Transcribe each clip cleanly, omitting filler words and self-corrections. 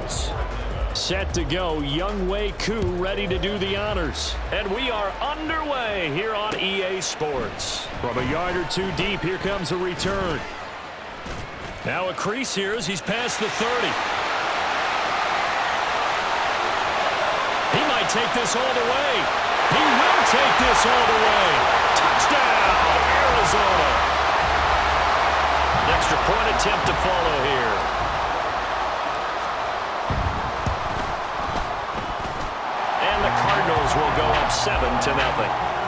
drills. Set to go, Younghoe Koo ready to do the honors. And we are underway here on EA Sports. From a yard or two deep, here comes a return. Now a crease here as he's past the 30. He might take this all the way. He will take this all the way. Touchdown, Arizona. An extra point attempt to follow here. And the Cardinals will go up 7-0.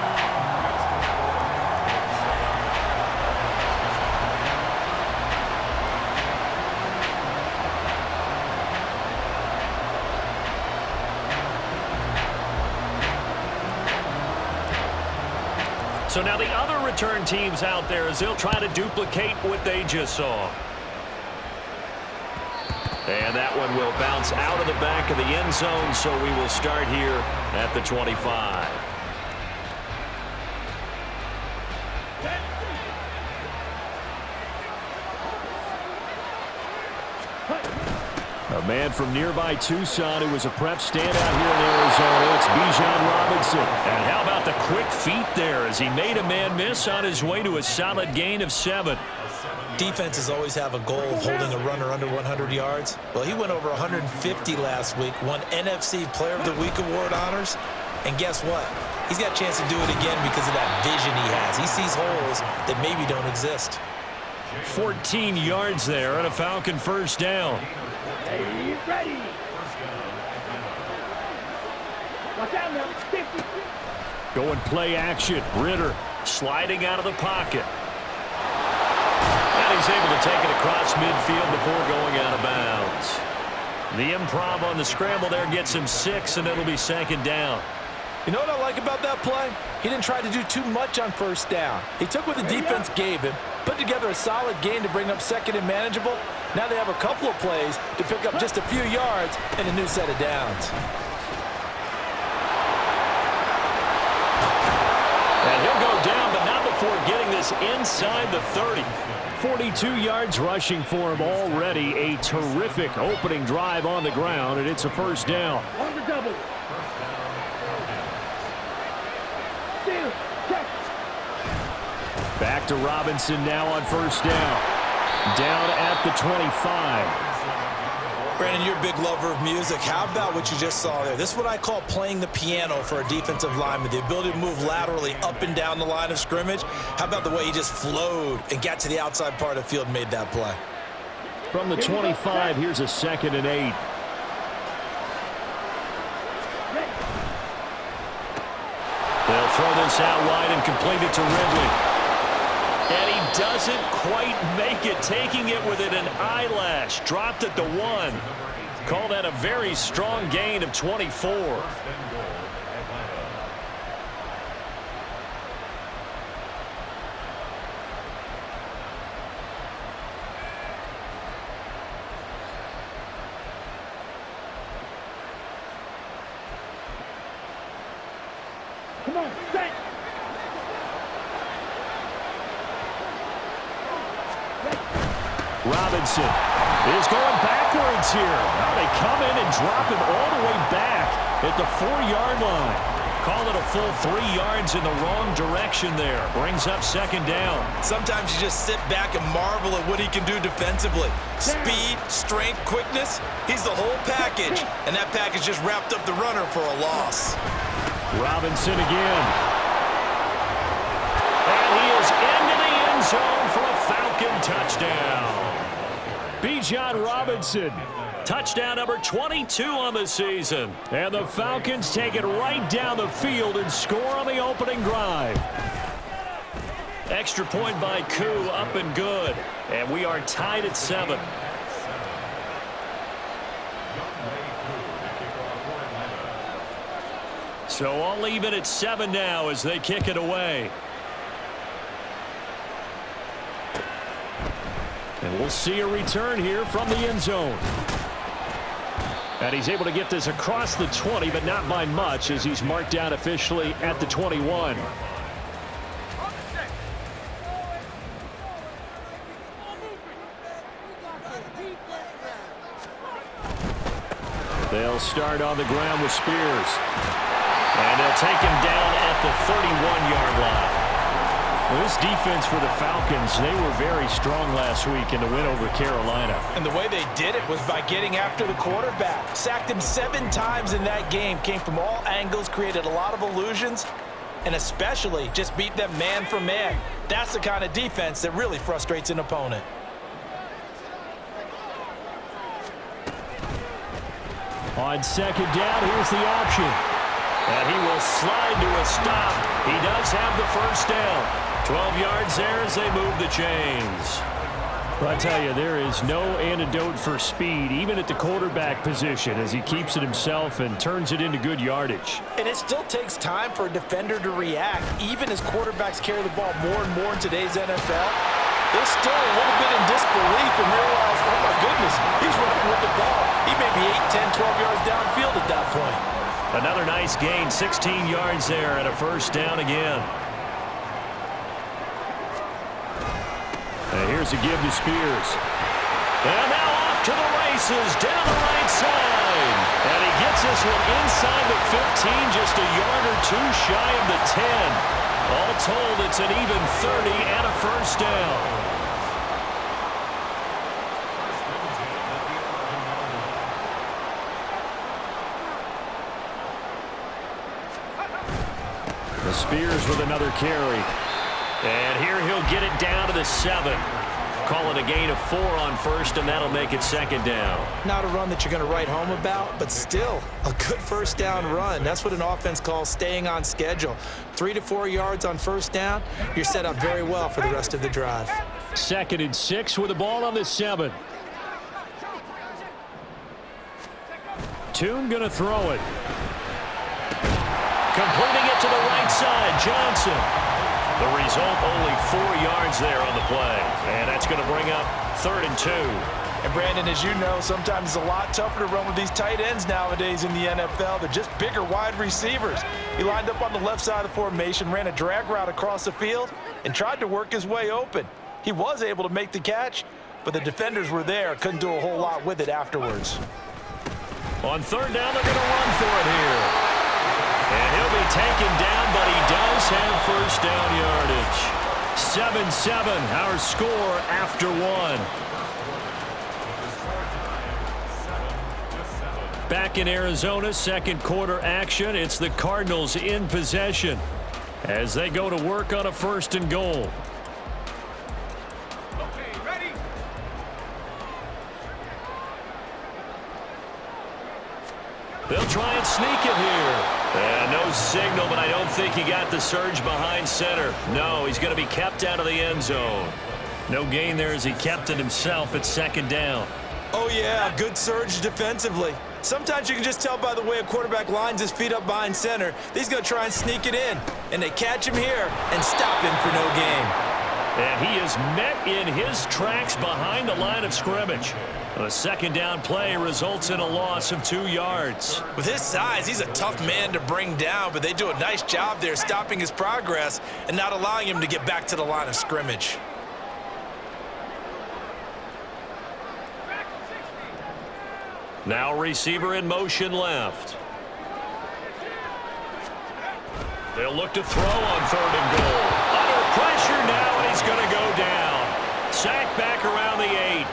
So now the other return teams out there as they'll try to duplicate what they just saw. And that one will bounce out of the back of the end zone, so we will start here at the 25. A man from nearby Tucson who was a prep standout here in Arizona. It's Bijan Robinson. And how about the quick feet there as he made a man miss on his way to a solid gain of 7. Defenses always have a goal of holding a runner under 100 yards. Well, he went over 150 last week, won NFC Player of the Week award honors. And guess what? He's got a chance to do it again because of that vision he has. He sees holes that maybe don't exist. 14 yards there and a Falcon first down. Hey, ready. Watch out now. 50. Going play action. Ritter sliding out of the pocket. And he's able to take it across midfield before going out of bounds. The improv on the scramble there gets him 6, and it'll be second down. You know what I like about that play? He didn't try to do too much on first down. He took what the defense gave him, put together a solid gain to bring up second and manageable. Now they have a couple of plays to pick up just a few yards and a new set of downs. And he'll go down, but not before getting this inside the 30. 42 yards rushing for him already. A terrific opening drive on the ground, and it's a first down. On the double. Back to Robinson now on first down. Down at the 25. Brandon, you're a big lover of music. How about what you just saw there? This is what I call playing the piano for a defensive lineman, the ability to move laterally up and down the line of scrimmage. How about the way he just flowed and got to the outside part of the field and made that play? From the 25, here's a 2nd and 8. They'll throw this out wide and complete it to Ridley. And he doesn't quite make it, taking it within an eyelash. Dropped at the 1. Call that a very strong gain of 24. Come on, set. Robinson is going backwards here. Now they come in and drop him all the way back at the 4-yard line. Call it a full 3 yards in the wrong direction there. Brings up second down. Sometimes you just sit back and marvel at what he can do defensively. Speed, strength, quickness. He's the whole package. And that package just wrapped up the runner for a loss. Robinson again. And he is into the end zone for a Falcon touchdown. Bijan Robinson, touchdown number 22 on the season. And the Falcons take it right down the field and score on the opening drive. Extra point by Koo, up and good. And we are tied at 7. So I'll leave it at 7 now as they kick it away. And we'll see a return here from the end zone. And he's able to get this across the 20, but not by much as he's marked down officially at the 21. They'll start on the ground with Spears. And they'll take him down at the 31-yard line. Well, this defense for the Falcons, they were very strong last week in the win over Carolina. And the way they did it was by getting after the quarterback. Sacked him 7 times in that game. Came from all angles, created a lot of illusions, and especially just beat them man for man. That's the kind of defense that really frustrates an opponent. On second down, here's the option. And he will slide to a stop. He does have the first down. 12 yards there as they move the chains. Well, I tell you, there is no antidote for speed, even at the quarterback position, as he keeps it himself and turns it into good yardage. And it still takes time for a defender to react, even as quarterbacks carry the ball more and more in today's NFL. They're still a little bit in disbelief and realize, oh my goodness, he's running with the ball. He may be 8, 10, 12 yards downfield at that point. Another nice gain, 16 yards there and a first down again. And here's a give to Spears. And now off to the races, down the right side. And he gets this one inside the 15, just a yard or two shy of the 10. All told, it's an even 30 and a first down. The Spears with another carry. And here he'll get it down to the 7. Call it a gain of 4 on first, and that'll make it second down. Not a run that you're going to write home about, but still a good first down run. That's what an offense calls staying on schedule. 3 to 4 yards on first down, you're set up very well for the rest of the drive. 2nd and 6 with the ball on the 7. Tune going to throw it. Completing it to the right side, Johnson. The result, only 4 yards there on the play. And that's going to bring up 3rd and 2. And Brandon, as you know, sometimes it's a lot tougher to run with these tight ends nowadays in the NFL. They're just bigger wide receivers. He lined up on the left side of the formation, ran a drag route across the field, and tried to work his way open. He was able to make the catch, but the defenders were there, couldn't do a whole lot with it afterwards. On 3rd down, they're going to run for it here. And he'll be taken down, but he does have first down yardage. 7-7, our score after 1. Back in Arizona, second quarter action. It's the Cardinals in possession as they go to work on a 1st and goal. They'll try and sneak it here. No signal, but I don't think he got the surge behind center. No, he's going to be kept out of the end zone. No gain there as he kept it himself at 2nd down. Oh, yeah, good surge defensively. Sometimes you can just tell by the way a quarterback lines his feet up behind center that he's going to try and sneak it in. And they catch him here and stop him for no gain. And he is met in his tracks behind the line of scrimmage. A 2nd down play results in a loss of 2 yards. With his size, he's a tough man to bring down, but they do a nice job there stopping his progress and not allowing him to get back to the line of scrimmage. Now receiver in motion left. They'll look to throw on 3rd and goal. Under pressure now, and he's going to go down. Sack back around the 8.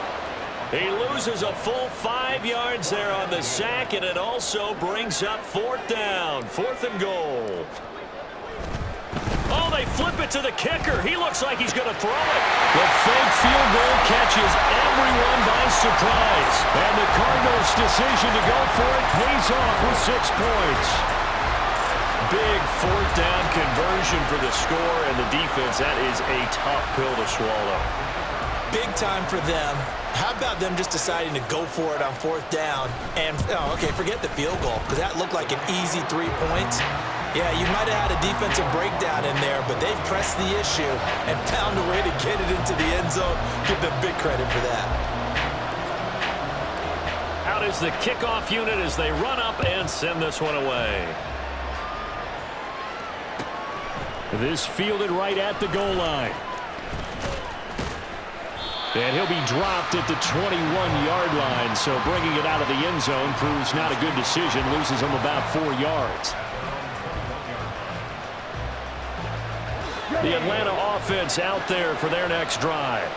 He loses a full 5 yards there on the sack, and it also brings up 4th down. 4th and goal. Oh, they flip it to the kicker. He looks like he's going to throw it. The fake field goal catches everyone by surprise. And the Cardinals' decision to go for it pays off with 6 points. Big 4th down conversion for the score, and the defense, that is a tough pill to swallow. Big time for them. How about them just deciding to go for it on 4th down? And, okay, forget the field goal, because that looked like an easy 3 points. Yeah, you might have had a defensive breakdown in there, but they pressed the issue and found a way to get it into the end zone. Give them big credit for that. Out is the kickoff unit as they run up and send this one away. This fielded right at the goal line. And he'll be dropped at the 21-yard line, so bringing it out of the end zone proves not a good decision, loses him about 4 yards. The Atlanta offense out there for their next drive.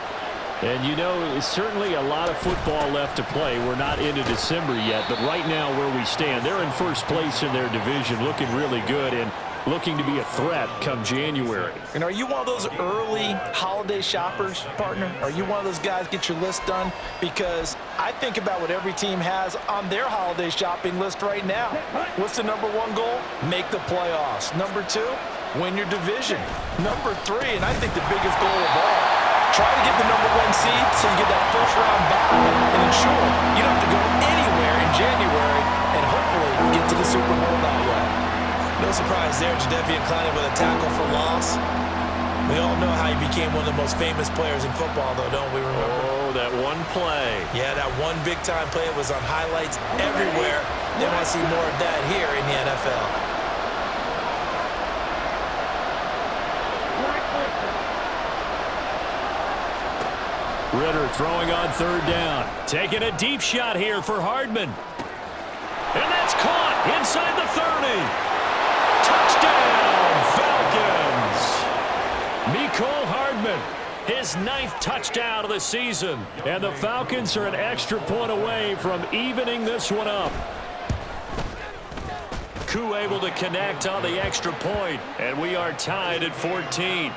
And you know, certainly a lot of football left to play. We're not into December yet, but right now where we stand, they're in first place in their division, looking really good and looking to be a threat come January. And are you one of those early holiday shoppers, partner? Are you one of those guys get your list done? Because I think about what every team has on their holiday shopping list right now. What's the number one goal? Make the playoffs. Number two, win your division. Number three, and I think the biggest goal of all, try to get the number one seed so you get that first round bye and ensure you don't have to go anywhere in January and hopefully get to the Super Bowl that way. No surprise there, Jadeveon Clowney with a tackle for loss. We all know how he became one of the most famous players in football, though, don't we remember? Oh, that one play. Yeah, that one big-time play was on highlights everywhere. They want to see more of that here in the NFL. Ritter throwing on third down. Taking a deep shot here for Hardman. And that's caught inside the 30. Touchdown, Falcons. Mecole Hardman, his 9th touchdown of the season. And the Falcons are an extra point away from evening this one up. Koo able to connect on the extra point, and we are tied at 14.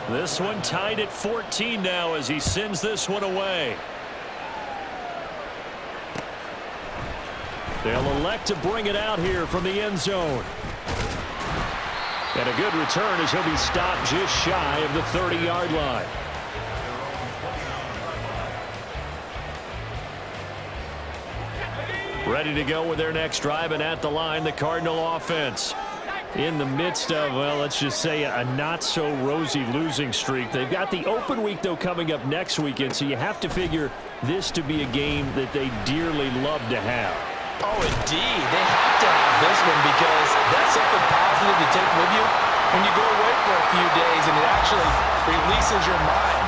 This one tied at 14 now as he sends this one away. They'll elect to bring it out here from the end zone. And a good return as he'll be stopped just shy of the 30-yard line. Ready to go with their next drive, and at the line, the Cardinal offense. In the midst of, well, let's just say a not-so-rosy losing streak. They've got the open week, though, coming up next weekend, so you have to figure this to be a game that they dearly love to have. Oh, indeed. They have to have this one because that's something positive to take with you when you go away for a few days, and it actually releases your mind.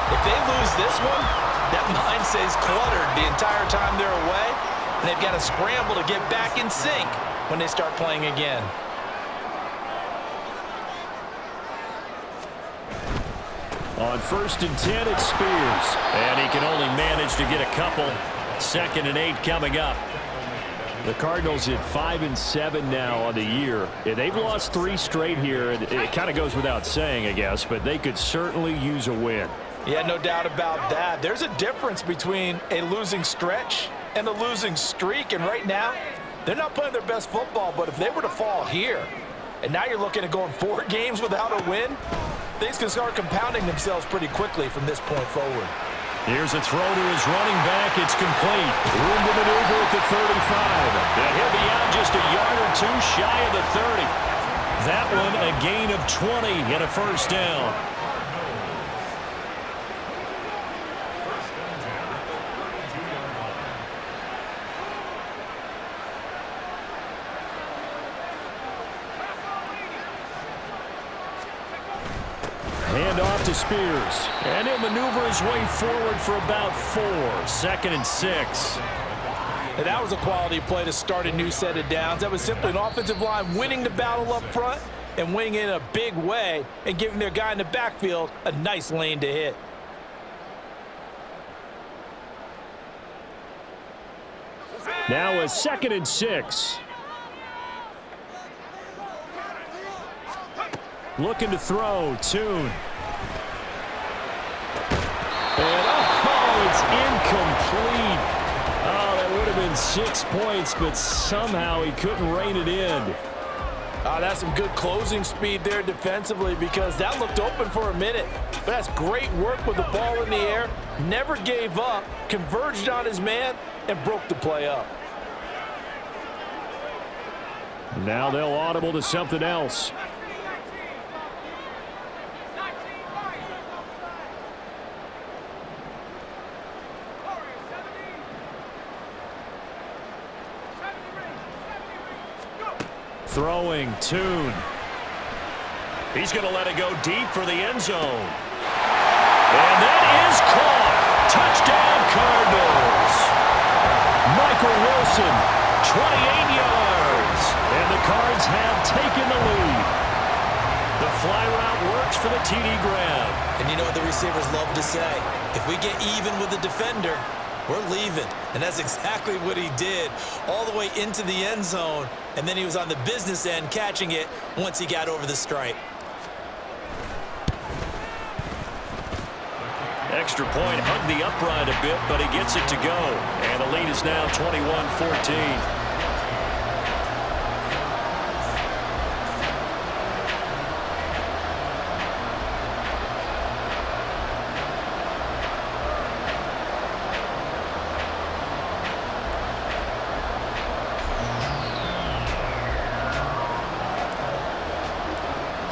If they lose this one, that mind stays cluttered the entire time they're away, and they've got to scramble to get back in sync when they start playing again. On 1st and 10, it's Spears. And he can only manage to get a couple. 2nd and 8 coming up. The Cardinals at 5-7 now on the year. And they've lost 3 straight here. And it kind of goes without saying, I guess, but they could certainly use a win. Yeah, no doubt about that. There's a difference between a losing stretch and a losing streak. And right now, they're not playing their best football. But if they were to fall here, and now you're looking at going 4 games without a win, things can start compounding themselves pretty quickly from this point forward. Here's a throw to his running back. It's complete. Room to maneuver at the 35. And he'll be out just a yard or 2 shy of the 30. That one a gain of 20 and a first down. Hand off to Spears. And he'll maneuver his way forward for about 4. 2nd and 6. And that was a quality play to start a new set of downs. That was simply an offensive line winning the battle up front and winning in a big way and giving their guy in the backfield a nice lane to hit. Now a 2nd and 6. Looking to throw. Tune. And it's incomplete. Oh, that would have been 6 points, but somehow he couldn't rein it in. That's some good closing speed there defensively because that looked open for a minute. But that's great work with the ball in the air. Never gave up, converged on his man, and broke the play up. Now they'll audible to something else. Throwing, Tune. He's going to let it go deep for the end zone. And that is caught. Touchdown, Cardinals. Michael Wilson, 28 yards. And the Cards have taken the lead. The fly route works for the TD grab. And you know what the receivers love to say? If we get even with the defender, we're leaving. And that's exactly what he did, all the way into the end zone. And then he was on the business end catching it once he got over the stripe. Extra point, hugged the upright a bit, but he gets it to go. And the lead is now 21-14.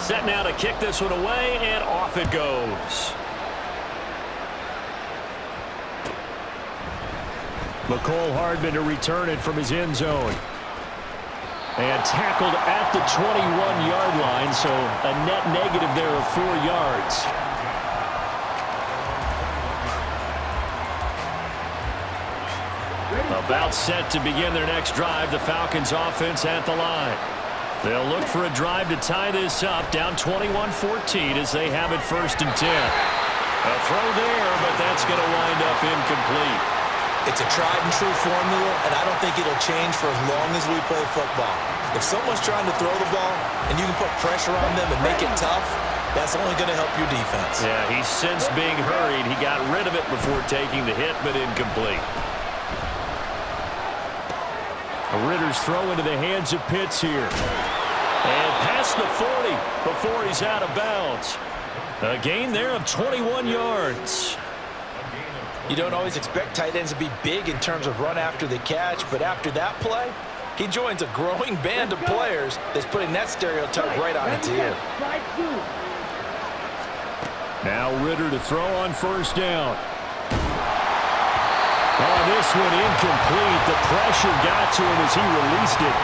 Set now to kick this one away, and off it goes. McCole Hardman to return it from his end zone. And tackled at the 21-yard line, so a net negative there of 4 yards. About set to begin their next drive, the Falcons offense at the line. They'll look for a drive to tie this up, down 21-14 as they have it 1st and 10. A throw there, but that's going to wind up incomplete. It's a tried-and-true formula, and I don't think it'll change for as long as we play football. If someone's trying to throw the ball and you can put pressure on them and make it tough, that's only going to help your defense. Yeah, he sensed being hurried. He got rid of it before taking the hit, but incomplete. Ritter's throw into the hands of Pitts here. And past the 40 before he's out of bounds. A gain there of 21 yards. You don't always expect tight ends to be big in terms of run after the catch, but after that play, he joins a growing band of players that's putting that stereotype right on its ear. Now Ritter to throw on 1st down. Oh, this one incomplete. The pressure got to him as he released it.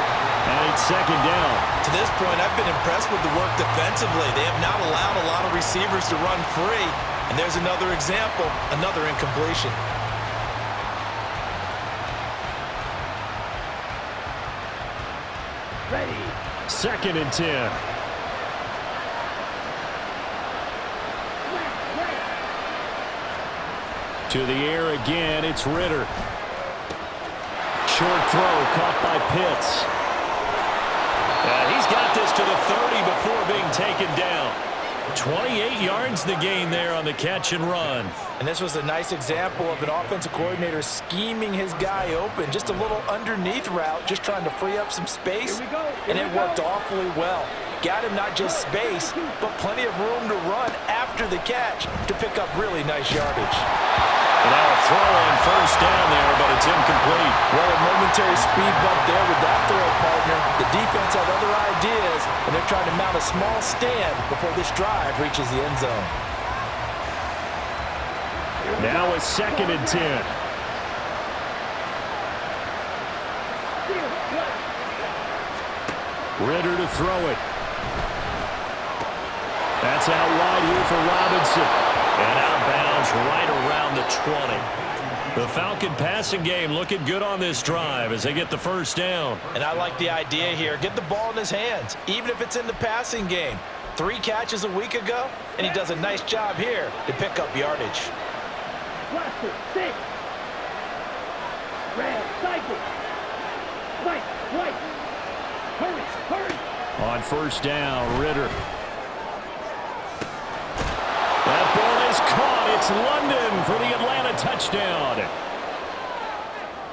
And it's 2nd down. To this point, I've been impressed with the work defensively. They have not allowed a lot of receivers to run free. And there's another example, another incompletion. Ready. 2nd and 10. To the air again, it's Ritter. Short throw caught by Pitts. He's got this to the 30 before being taken down. 28 yards the gain there on the catch and run. And this was a nice example of an offensive coordinator scheming his guy open. Just a little underneath route, just trying to free up some space. And it worked awfully well. Got him not just space, but plenty of room to run after the catch to pick up really nice yardage. And now a throw on 1st down there, but it's incomplete. Well, a momentary speed bump there with that throw, partner. The defense had other ideas, and they're trying to mount a small stand before this drive reaches the end zone. Now a 2nd and 10. Ritter to throw it. That's out wide here for Robinson. And out of bounds right around the 20. The Falcon passing game looking good on this drive as they get the 1st down. And I like the idea here. Get the ball in his hands, even if it's in the passing game. 3 catches a week ago, and he does a nice job here to pick up yardage. Blaster, 6. Red, cycle. White, white. Hurry, hurry. On 1st down, Ritter. That ball is caught. It's London for the Atlanta touchdown.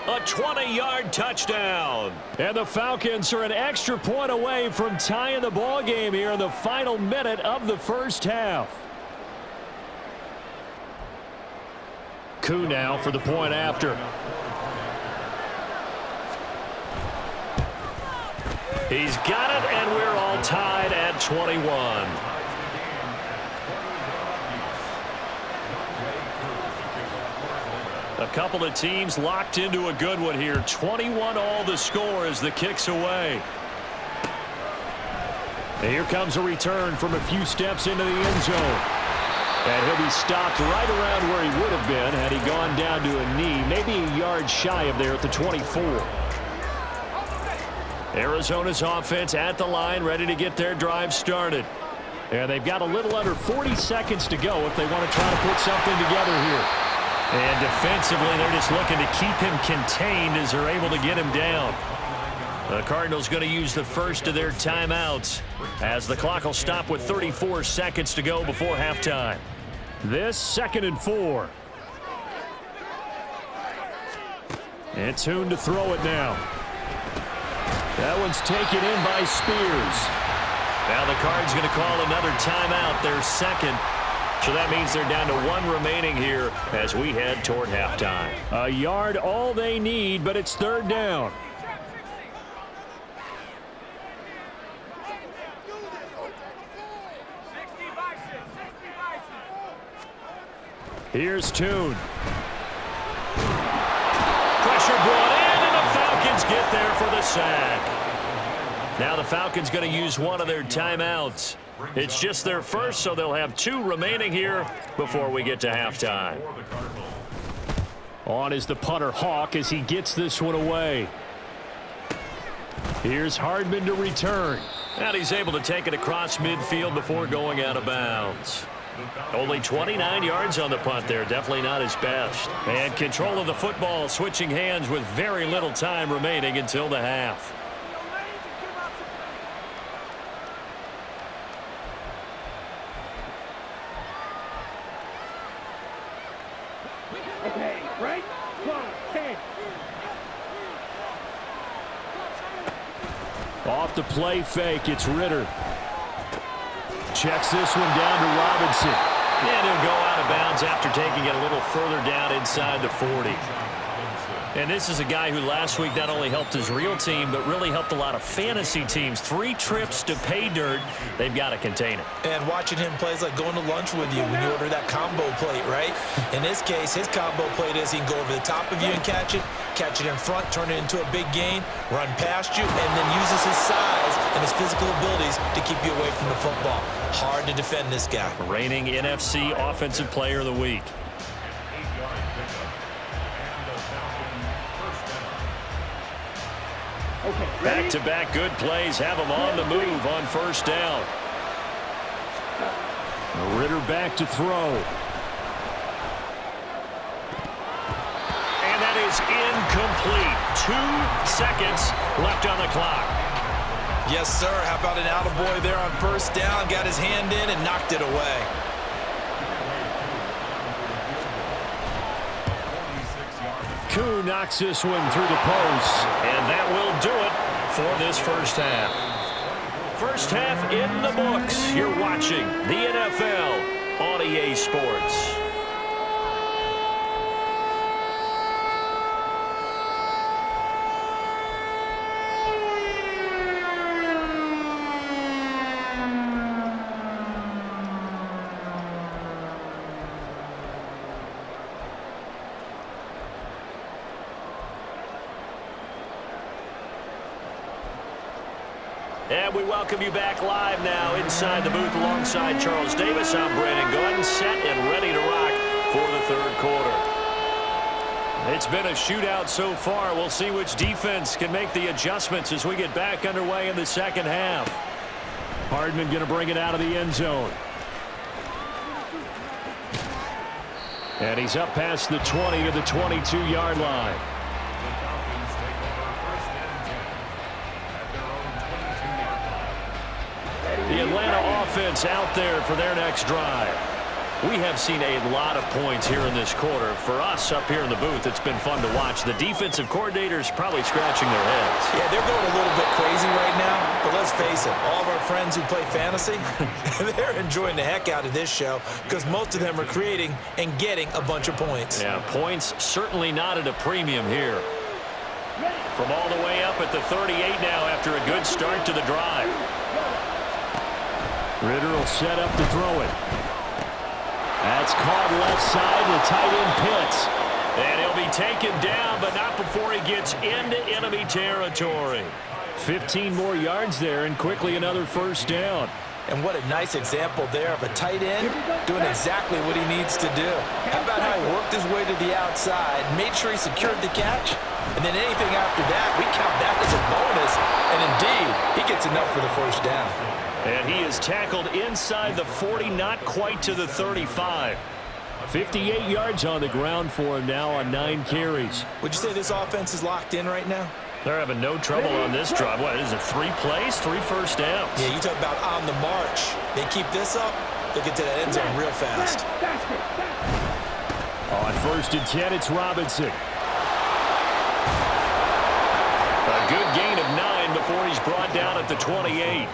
A 20-yard touchdown. And the Falcons are an extra point away from tying the ball game here in the final minute of the 1st half. Koo now for the point after. He's got it, and we're all tied at 21. A couple of teams locked into a good one here. 21 all the score as the kick's away. And here comes a return from a few steps into the end zone. And he'll be stopped right around where he would have been had he gone down to a knee, maybe a yard shy of there at the 24. Arizona's offense at the line, ready to get their drive started. And they've got a little under 40 seconds to go if they want to try to put something together here. And defensively, they're just looking to keep him contained as they're able to get him down. The Cardinals going to use the first of their timeouts as the clock will stop with 34 seconds to go before halftime. This 2nd and 4. And Tune to throw it now. That one's taken in by Spears. Now the Cards going to call another timeout, their second. So that means they're down to 1 remaining here as we head toward halftime. A yard all they need, but it's 3rd down. Here's Tune. Pressure brought in, and the Falcons get there for the sack. Now the Falcons going to use one of their timeouts. It's just their first, so they'll have 2 remaining here before we get to halftime. On is the punter Hawk as he gets this one away. Here's Hardman to return. And he's able to take it across midfield before going out of bounds. Only 29 yards on the punt there. Definitely not his best. And control of the football switching hands with very little time remaining until the half. Okay, right? Close, 10. Off the play fake, it's Ritter. Checks this one down to Robinson. And he'll go out of bounds after taking it a little further down inside the 40. And this is a guy who last week not only helped his real team, but really helped a lot of fantasy teams. 3 trips to pay dirt. They've got to contain it. And watching him play is like going to lunch with you when you order that combo plate, right? In this case, his combo plate is he can go over the top of you and catch it in front, turn it into a big gain, run past you, and then uses his size and his physical abilities to keep you away from the football. Hard to defend this guy. Reigning NFC Offensive Player of the Week. Okay, ready? Back-to-back good plays have him on the move on 1st down. Ritter back to throw. And that is incomplete. 2 seconds left on the clock. Yes, sir. How about an attaboy there on 1st down? Got his hand in and knocked it away. Koo knocks this one through the post. And that will do it for this 1st half. 1st half in the books. You're watching the NFL on EA Sports. And we welcome you back live now inside the booth alongside Charles Davis. I'm Brandon Gordon, set and ready to rock for the 3rd quarter. It's been a shootout so far. We'll see which defense can make the adjustments as we get back underway in the 2nd half. Hardman going to bring it out of the end zone. And he's up past the 20 to the 22-yard line. The Atlanta offense out there for their next drive. We have seen a lot of points here in this quarter. For us up here in the booth, it's been fun to watch. The defensive coordinators probably scratching their heads. Yeah, they're going a little bit crazy right now. But let's face it, all of our friends who play fantasy, they're enjoying the heck out of this show because most of them are creating and getting a bunch of points. Yeah, points certainly not at a premium here. From all the way up at the 38 now after a good start to the drive. Ritter will set up to throw it. That's caught left side to tight end Pitts. And he'll be taken down, but not before he gets into enemy territory. 15 more yards there and quickly another first down. And what a nice example there of a tight end doing exactly what he needs to do. How about how he worked his way to the outside, made sure he secured the catch, and then anything after that, we count that as a bonus. And indeed, he gets enough for the first down. And he is tackled inside the 40, not quite to the 35. 58 yards on the ground for him now on 9 carries. Would you say this offense is locked in right now? They're having no trouble on this drive. What is it, 3 plays, 3 first downs? Yeah, you talk about on the march. They keep this up, they'll get to that end zone real fast. On 1st and 10, it's Robinson. A good gain of 9 before he's brought down at the 28.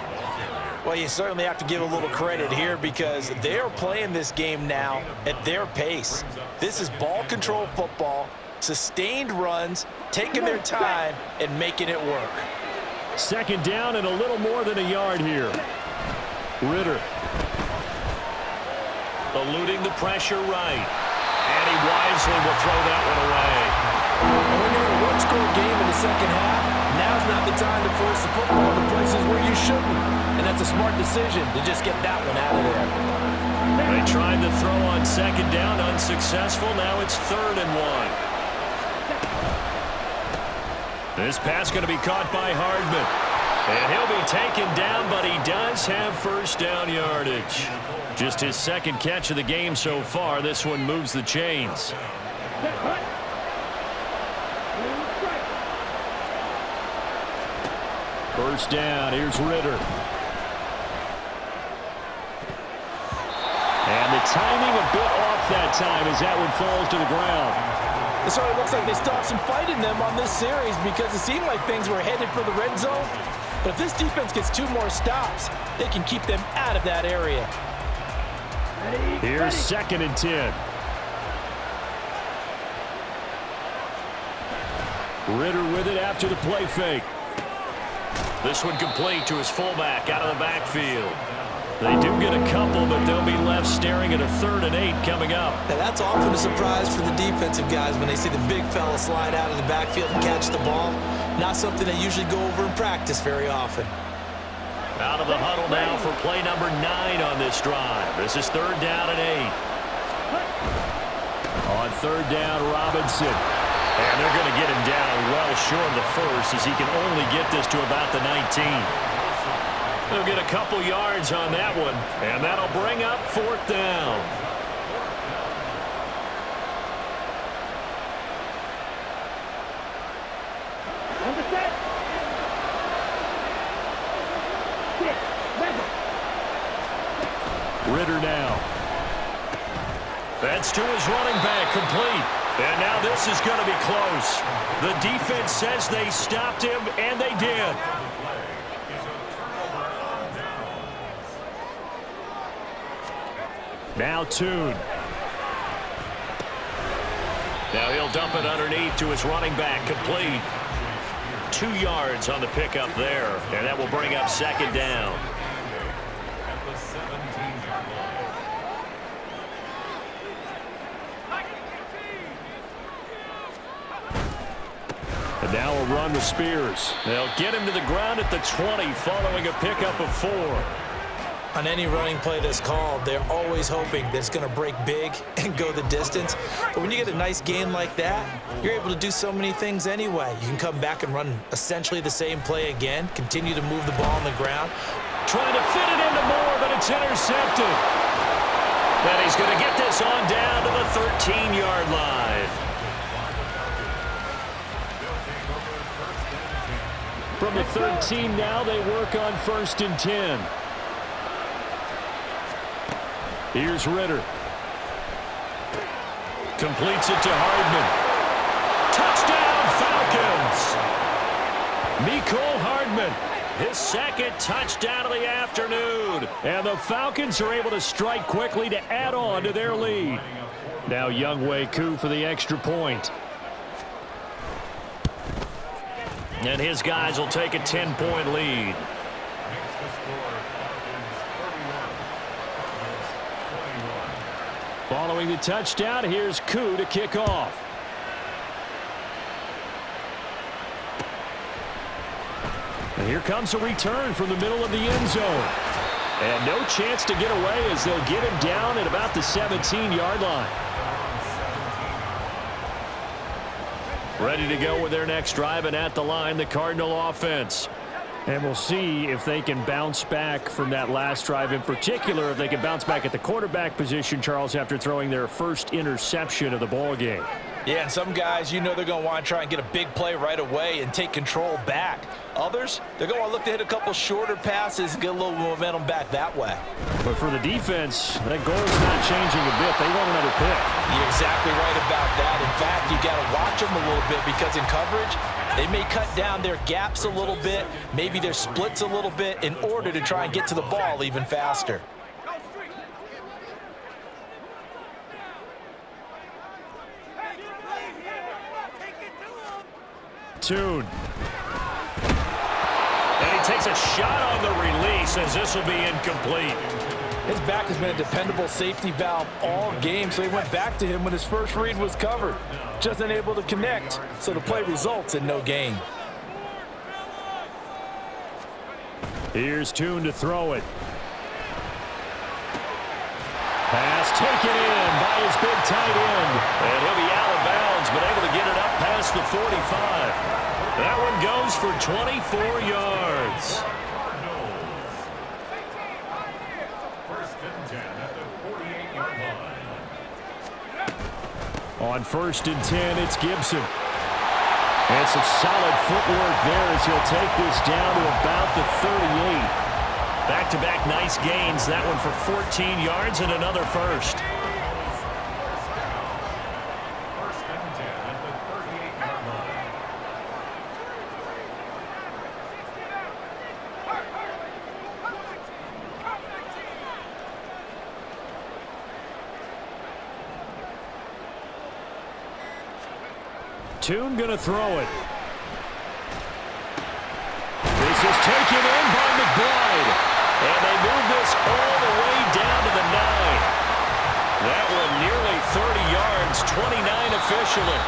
Well, you certainly have to give a little credit here because they're playing this game now at their pace. This is ball control football, sustained runs, taking their time, and making it work. 2nd down and a little more than a yard here. Ritter. Eluding the pressure right. And he wisely will throw that one away. And when you're in a one-score game in the second half, now's not the time to force the football to places where you shouldn't. And that's a smart decision to just get that one out of there. They tried to throw on 2nd down, unsuccessful. Now it's 3rd and 1. This pass going to be caught by Hardman. And he'll be taken down, but he does have first down yardage. Just his 2nd catch of the game so far. This one moves the chains. First down, here's Ritter. And the timing a bit off that time as that one falls to the ground. It sort of looks like they still have some fight in them on this series because it seemed like things were headed for the red zone. But if this defense gets 2 more stops, they can keep them out of that area. Here's 2nd and 10. Ritter with it after the play fake. This one complete to his fullback out of the backfield. They do get a couple, but they'll be left staring at a 3rd and 8 coming up. Now that's often a surprise for the defensive guys when they see the big fella slide out of the backfield and catch the ball. Not something they usually go over in practice very often. Out of the huddle now for play number 9 on this drive. This is 3rd down and 8. On 3rd down, Robinson. And they're going to get him down well short of the first as he can only get this to about the 19. They'll get a couple yards on that one, and that'll bring up 4th down. Ritter now. That's to his running back, complete. And now this is going to be close. The defense says they stopped him, and they did. Now Tune. Now he'll dump it underneath to his running back, complete. 2 yards on the pickup there, and that will bring up 2nd down. And now a run with Spears. They'll get him to the ground at the 20 following a pickup of 4. On any running play that's called, they're always hoping that it's going to break big and go the distance. But when you get a nice gain like that, you're able to do so many things anyway. You can come back and run essentially the same play again, continue to move the ball on the ground. Trying to fit it into Moore, but it's intercepted. Then he's going to get this on down to the 13-yard line. From the 13 now, they work on 1st and 10. Here's Ritter. Completes it to Hardman. Touchdown, Falcons! Mecole Hardman, his 2nd touchdown of the afternoon. And the Falcons are able to strike quickly to add on to their lead. Now Younghoe Koo for the extra point. And his guys will take a 10-point lead. Following the touchdown, here's Koo to kick off. And here comes a return from the middle of the end zone. And no chance to get away as they'll get him down at about the 17-yard line. Ready to go with their next drive, and at the line, the Cardinal offense. And we'll see if they can bounce back from that last drive, in particular if they can bounce back at the quarterback position, Charles, after throwing their first interception of the ball game. Yeah, and some guys, you know they're going to want to try and get a big play right away and take control back. Others, they're going to look to hit a couple shorter passes and get a little momentum back that way. But for the defense, that goal is not changing a bit. They want another pick. You're exactly right about that. In fact, you got to watch them a little bit because in coverage, they may cut down their gaps a little bit, maybe their splits a little bit in order to try and get to the ball even faster. Tune. And he takes a shot on the release as this will be incomplete. His back has been a dependable safety valve all game, so he went back to him when his first read was covered. Just unable to connect, so the play results in no gain. Here's Tune to throw it. Pass taken in by his big tight end. And he'll be out of bounds, but able to get it up past the 45. That one goes for 24 yards. On 1st and 10, it's Gibson. And some solid footwork there as he'll take this down to about the 38. Back-to-back nice gains. That one for 14 yards and another first. Tune gonna throw it. This is taken in by McBride. And they move this all the way down to the 9. That one nearly 30 yards, 29 officially.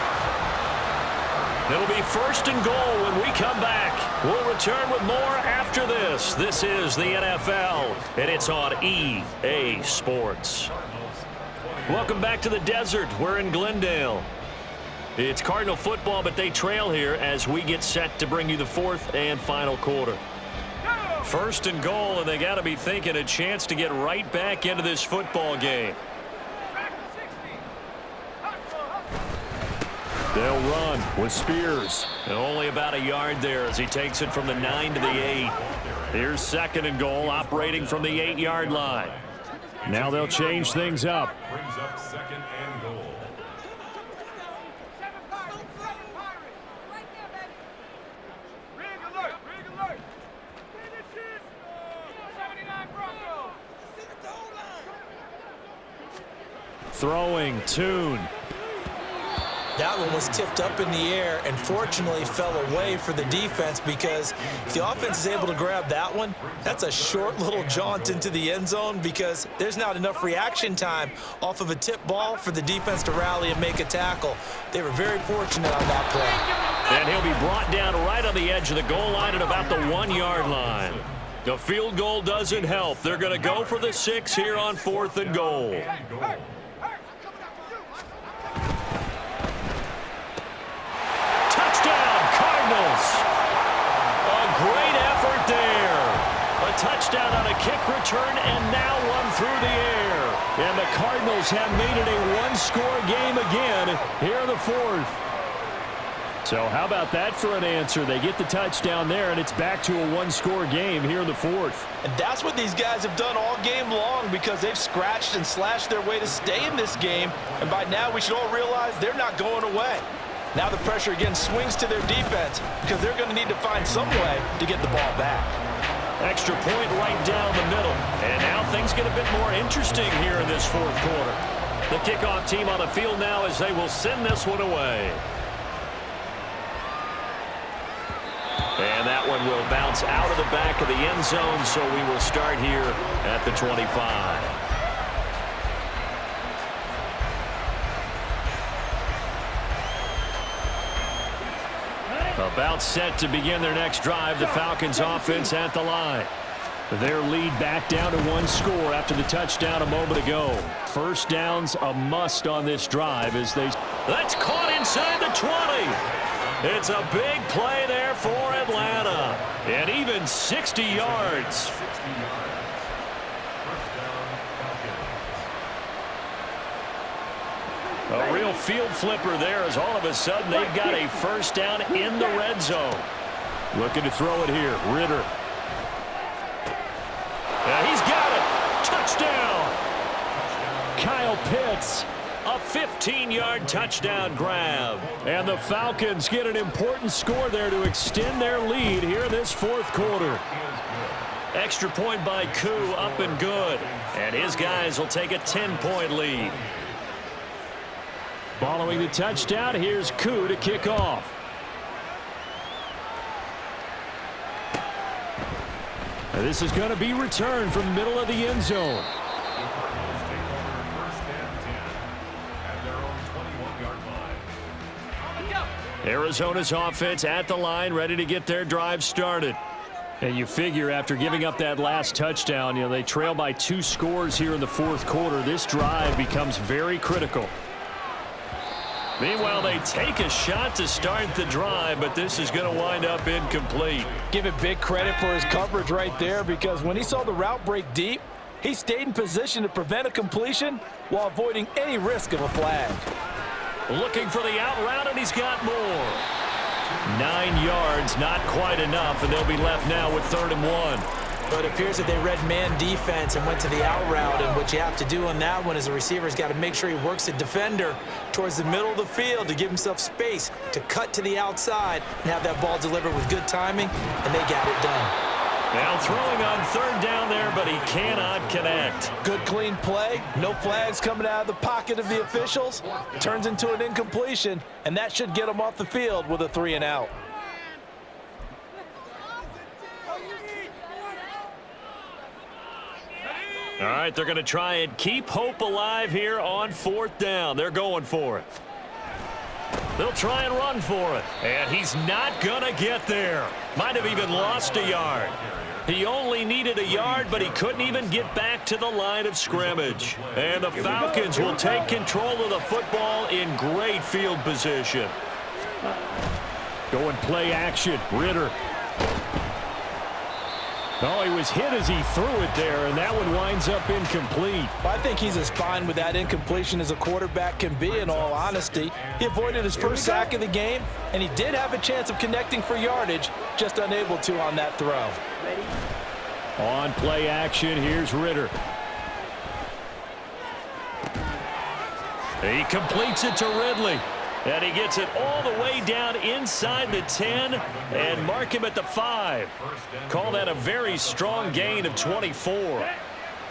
It'll be 1st and goal when we come back. We'll return with more after this. This is the NFL, and it's on EA Sports. Welcome back to the desert. We're in Glendale. It's Cardinal football, but they trail here as we get set to bring you the 4th and final quarter. 1st and goal, and they got to be thinking a chance to get right back into this football game. They'll run with Spears. And only about a yard there as he takes it from the 9 to the 8. Here's 2nd and goal, operating from the 8-yard line. Now they'll change things up. Brings up 2nd and goal. Throwing, Tune. That one was tipped up in the air and fortunately fell away for the defense because if the offense is able to grab that one, that's a short little jaunt into the end zone because there's not enough reaction time off of a tip ball for the defense to rally and make a tackle. They were very fortunate on that play. And he'll be brought down right on the edge of the goal line at about the 1-yard line. The field goal doesn't help. They're going to go for the 6 here on 4th and goal. Touchdown on a kick return, and now one through the air. And the Cardinals have made it a one-score game again here in the 4th. So how about that for an answer? They get the touchdown there, and it's back to a one-score game here in the 4th. And that's what these guys have done all game long because they've scratched and slashed their way to stay in this game. And by now, we should all realize they're not going away. Now the pressure again swings to their defense because they're going to need to find some way to get the ball back. Extra point right down the middle. And now things get a bit more interesting here in this 4th quarter. The kickoff team on the field now as they will send this one away. And that one will bounce out of the back of the end zone, so we will start here at the 25. About set to begin their next drive, the Falcons offense at the line. Their lead back down to one score after the touchdown a moment ago. First down's a must on this drive as they... That's caught inside the 20. It's a big play there for Atlanta. And even 60 yards. A real field flipper there as all of a sudden they've got a first down in the red zone. Looking to throw it here. Ritter. Yeah, he's got it. Touchdown. Kyle Pitts. A 15-yard touchdown grab. And the Falcons get an important score there to extend their lead here in this fourth quarter. Extra point by Koo, up and good. And his guys will take a 10-point lead. Following the touchdown, here's Koo to kick off. And this is going to be returned from the middle of the end zone. Arizona's offense at the line, ready to get their drive started. And you figure after giving up that last touchdown, they trail by 2 scores here in the fourth quarter. This drive becomes very critical. Meanwhile, they take a shot to start the drive, but this is going to wind up incomplete. Give it big credit for his coverage right there, because when he saw the route break deep, he stayed in position to prevent a completion while avoiding any risk of a flag. Looking for the out route, and he's got more. 9 yards, not quite enough, and they'll be left now with 3rd and 1. But it appears that they read man defense and went to the out route, and what you have to do on that one is the receiver's got to make sure he works the defender towards the middle of the field to give himself space to cut to the outside and have that ball delivered with good timing, and they got it done. Now throwing on 3rd down there, but he cannot connect. Good clean play. No flags coming out of the pocket of the officials. Turns into an incompletion, and that should get him off the field with a 3 and out. All right, they're going to try and keep hope alive here on 4th down. They're going for it. They'll try and run for it. And he's not going to get there. Might have even lost a yard. He only needed a yard, but he couldn't even get back to the line of scrimmage. And the Falcons will take control of the football in great field position. Going play action. Ritter. Oh, he was hit as he threw it there, and that one winds up incomplete. I think he's as fine with that incompletion as a quarterback can be, in all honesty. He avoided his first sack of the game, and he did have a chance of connecting for yardage, just unable to on that throw. On play action, here's Ritter. He completes it to Ridley. And he gets it all the way down inside the 10 and mark him at the 5. Call that a very strong gain of 24.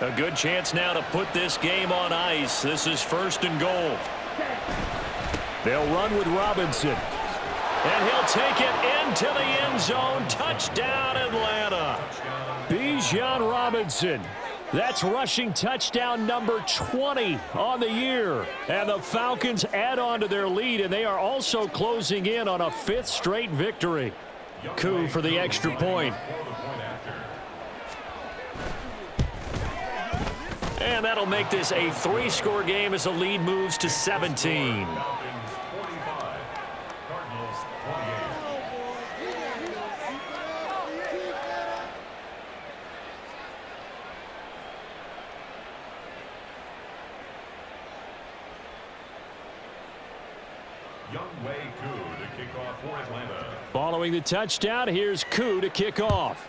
A good chance now to put this game on ice. This is 1st and goal. They'll run with Robinson. And he'll take it into the end zone. Touchdown, Atlanta. Bijan Robinson. That's rushing touchdown number 20 on the year. And the Falcons add on to their lead, and they are also closing in on a 5th straight victory. Koo for the extra point. And that'll make this a 3-score game as the lead moves to 17. Following the touchdown, here's Koo to kick off.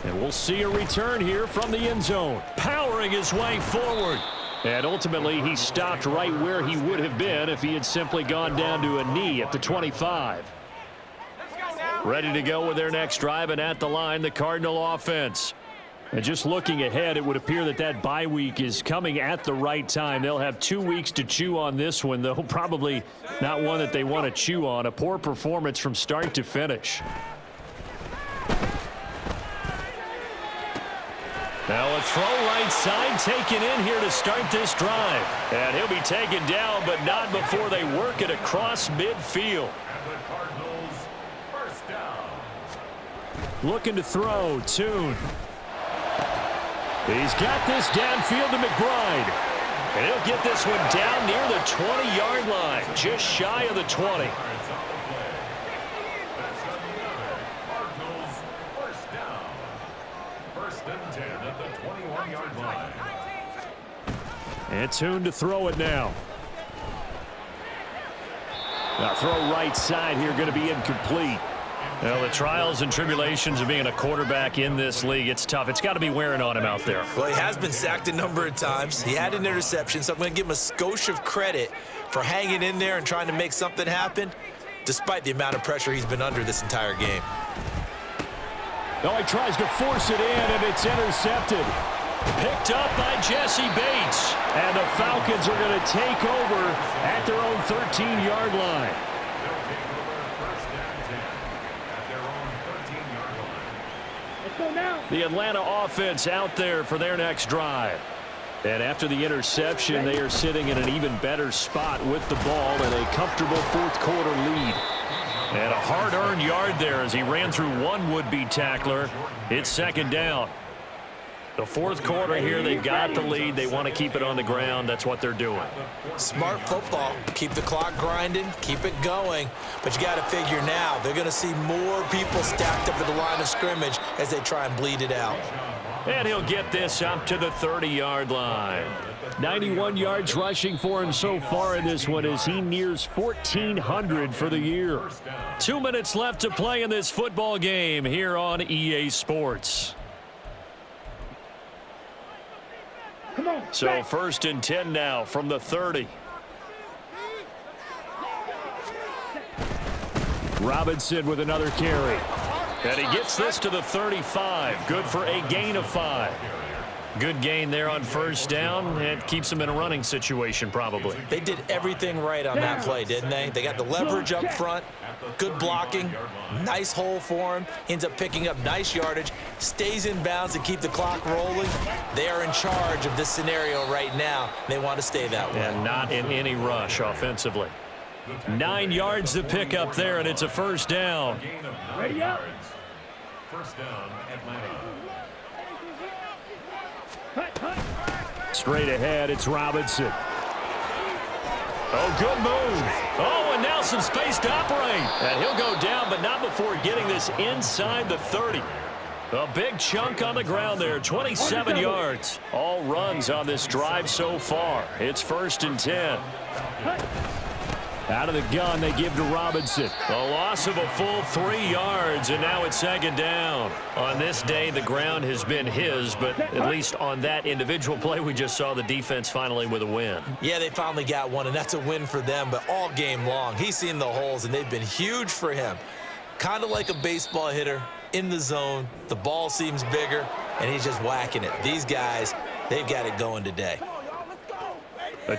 And we'll see a return here from the end zone. Powering his way forward. And ultimately, he stopped right where he would have been if he had simply gone down to a knee at the 25. Ready to go with their next drive, and at the line, the Cardinal offense. And just looking ahead, it would appear that that bye week is coming at the right time. They'll have 2 weeks to chew on this one, though probably not one that they want to chew on. A poor performance from start to finish. Now a throw right side taken in here to start this drive. And he'll be taken down, but not before they work it across midfield. And the Cardinals, first down. Looking to throw, Tune. He's got this downfield to McBride. And he'll get this one down near the 20-yard line, just shy of the 20. Cardinals, first down. First and 10 at the 21-yard line. And Tune to throw it now. Now throw right side here, going to be incomplete. Well, the trials and tribulations of being a quarterback in this league, it's tough. It's got to be wearing on him out there. Well, he has been sacked a number of times. He had an interception, so I'm going to give him a skosh of credit for hanging in there and trying to make something happen, despite the amount of pressure he's been under this entire game. No, he tries to force it in, and it's intercepted. Picked up by Jesse Bates. And the Falcons are going to take over at their own 13-yard line. The Atlanta offense out there for their next drive. And after the interception, they are sitting in an even better spot with the ball and a comfortable fourth-quarter lead. And a hard-earned yard there as he ran through one would-be tackler. It's second down. The fourth quarter here, they've got the lead. They want to keep it on the ground. That's what they're doing. Smart football. Keep the clock grinding. Keep it going. But you got to figure now, they're going to see more people stacked up at the line of scrimmage as they try and bleed it out. And he'll get this up to the 30-yard line. 91 yards rushing for him so far in this one as he nears 1,400 for the year. 2 minutes left to play in this football game here on EA Sports. So first and 10 now from the 30. Robinson with another carry. And he gets this to the 35. Good for a gain of 5. Good gain there on first down. It keeps them in a running situation probably. They did everything right on that play, didn't they? They got the leverage up front, good blocking, nice hole for him, ends up picking up nice yardage, stays in bounds to keep the clock rolling. They are in charge of this scenario right now. They want to stay that way. And not in any rush offensively. 9 yards to pick up there, and it's a first down. Ready up. First down, Atlanta. Straight ahead, it's Robinson. Oh, good move. Oh, and now some space to operate. And he'll go down, but not before getting this inside the 30. A big chunk on the ground there, 27 yards. All runs on this drive so far. It's first and 10. Out of the gun, they give to Robinson. A loss of a full 3 yards, and now it's second down. On this day, the ground has been his, but at least on that individual play, we just saw the defense finally with a win. Yeah, they finally got one, and that's a win for them, but all game long, he's seen the holes, and they've been huge for him. Kind of like a baseball hitter in the zone. The ball seems bigger, and he's just whacking it. These guys, they've got it going today.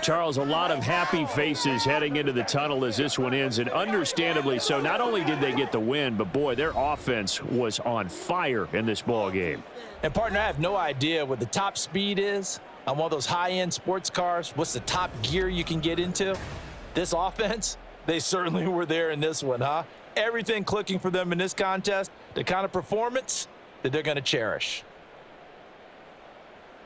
Charles, a lot of happy faces heading into the tunnel as this one ends, and understandably so. Not only did they get the win, but, boy, their offense was on fire in this ball game. And, partner, I have no idea what the top speed is on one of those high-end sports cars. What's the top gear you can get into? This offense, they certainly were there in this one, huh? Everything clicking for them in this contest, the kind of performance that they're going to cherish.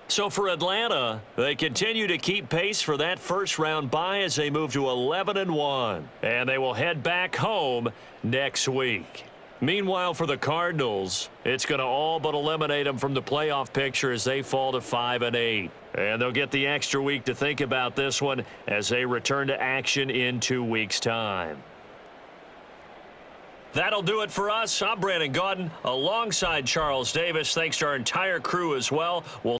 So for Atlanta, they continue to keep pace for that first-round bye as they move to 11-1, and they will head back home next week. Meanwhile, for the Cardinals, it's going to all but eliminate them from the playoff picture as they fall to 5-8. And they'll get the extra week to think about this one as they return to action in 2 weeks' time. That'll do it for us. I'm Brandon Gaudin alongside Charles Davis. Thanks to our entire crew as well. We'll